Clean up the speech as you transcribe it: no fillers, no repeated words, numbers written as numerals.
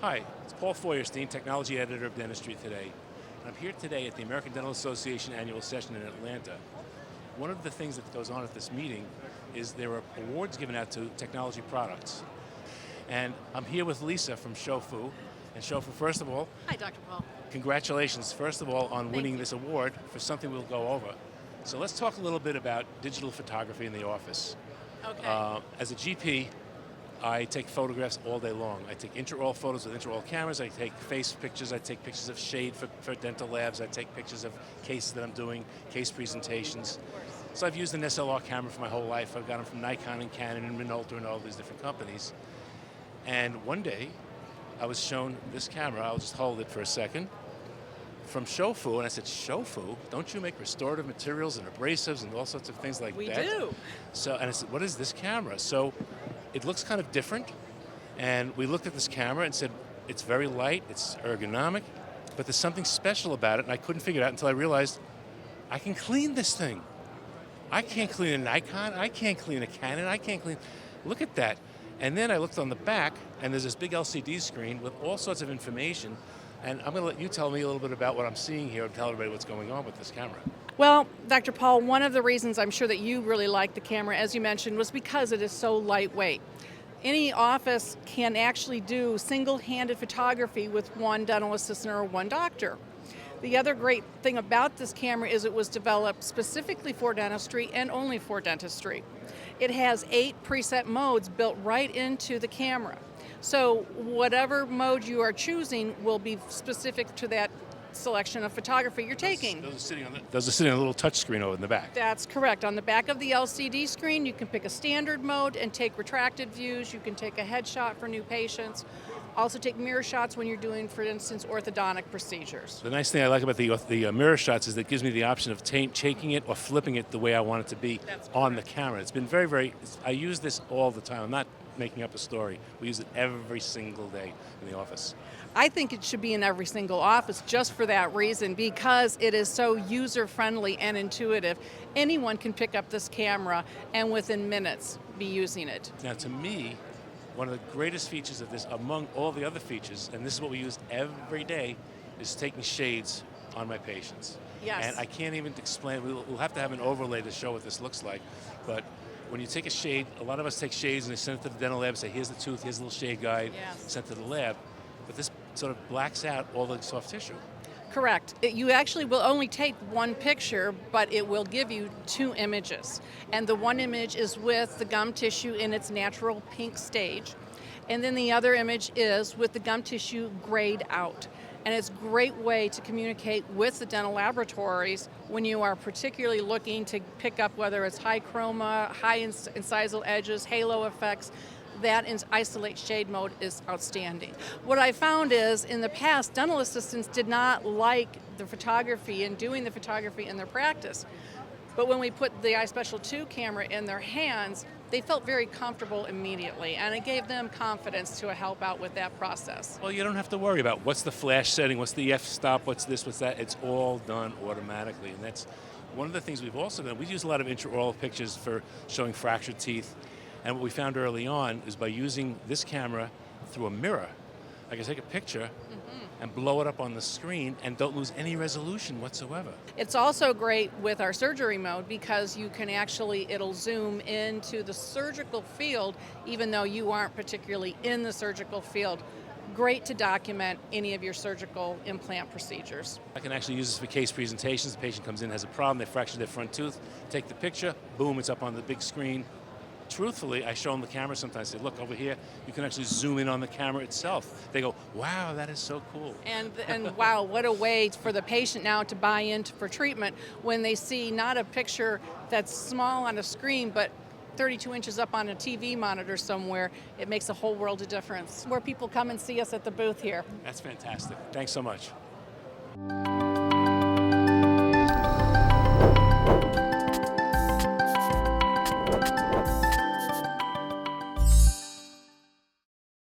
Hi, it's Paul Feuerstein, Technology Editor of Dentistry Today. And I'm here today at the American Dental Association annual session in Atlanta. One of the things that goes on at this meeting is there are awards given out to technology products. And I'm here with Lisa from Shofu. And Shofu, first of all, Hi, Dr. Paul. congratulations, first of all, on winning this award for something we'll go over. So let's talk a little bit about digital photography in the office. Okay. As a GP, I take photographs all day long. I take intraoral photos with intraoral cameras. I take face pictures. I take pictures of shade for dental labs. I take pictures of cases that I'm doing, case presentations. So I've used an SLR camera for my whole life. I've got them from Nikon and Canon and Minolta and all these different companies. And one day, I was shown this camera. I'll just hold it for a second. From Shofu, and I said, Shofu? Don't you make restorative materials and abrasives and all sorts of things like that? We do. So, and I said, what is this camera? So it looks kind of different. And we looked at this camera and said, it's very light, it's ergonomic, but there's something special about it, and I couldn't figure it out until I realized I can clean this thing. I can't clean a Nikon, I can't clean a Canon, I can't clean, look at that. And then I looked on the back, and there's this big LCD screen with all sorts of information. And I'm going to let you tell me a little bit about what I'm seeing here and tell everybody what's going on with this camera. Well, Dr. Paul, one of the reasons I'm sure that you really like the camera, as you mentioned, was because it is so lightweight. Any office can actually do single-handed photography with one dental assistant or one doctor. The other great thing about this camera is it was developed specifically for dentistry and only for dentistry. It has 8 preset modes built right into the camera. So whatever mode you are choosing will be specific to that selection of photography you're taking. Those are sitting on a little touch screen over in the back. That's correct. On the back of the LCD screen, you can pick a standard mode and take retracted views. You can take a headshot for new patients. Also take mirror shots when you're doing, for instance, orthodontic procedures. The nice thing I like about the mirror shots is that it gives me the option of taking it or flipping it the way I want it to be on the camera. It's been I use this all the time. I'm not making up a story. We use it every single day in the office. I think it should be in every single office just for that reason, because it is so user-friendly and intuitive. Anyone can pick up this camera and within minutes be using it. Now, to me, one of the greatest features of this, among all the other features, and this is what we use every day, is taking shades on my patients. Yes. And I can't even explain, we'll have to have an overlay to show what this looks like, but when you take a shade, a lot of us take shades and they send it to the dental lab and say, here's the tooth, here's a little shade guide, sent to the lab, but this sort of blacks out all the soft tissue. Correct. You actually will only take one picture, but it will give you 2 images. And the one image is with the gum tissue in its natural pink stage. And then the other image is with the gum tissue grayed out. And it's a great way to communicate with the dental laboratories when you are particularly looking to pick up whether it's high chroma, high incisal edges, halo effects. That in isolate shade mode is outstanding. What I found is in the past, dental assistants did not like the photography and doing the photography in their practice. But when we put the EyeSpecial 2 camera in their hands, they felt very comfortable immediately, and it gave them confidence to help out with that process. Well, you don't have to worry about what's the flash setting, what's the f-stop, what's this, what's that. It's all done automatically, and that's one of the things we've also done. We use a lot of intraoral pictures for showing fractured teeth. And what we found early on is by using this camera through a mirror, I can take a picture and blow it up on the screen and don't lose any resolution whatsoever. It's also great with our surgery mode because you can it'll zoom into the surgical field even though you aren't particularly in the surgical field. Great to document any of your surgical implant procedures. I can actually use this for case presentations. The patient comes in, has a problem, they fractured their front tooth, take the picture, boom, it's up on the big screen. Truthfully, I show them the camera sometimes. I say, look, over here, you can actually zoom in on the camera itself. They go, wow, that is so cool. And wow, what a way for the patient now to buy in for treatment when they see not a picture that's small on a screen, but 32 inches up on a TV monitor somewhere. It makes a whole world of difference. Where people come and see us at the booth here. That's fantastic. Thanks so much.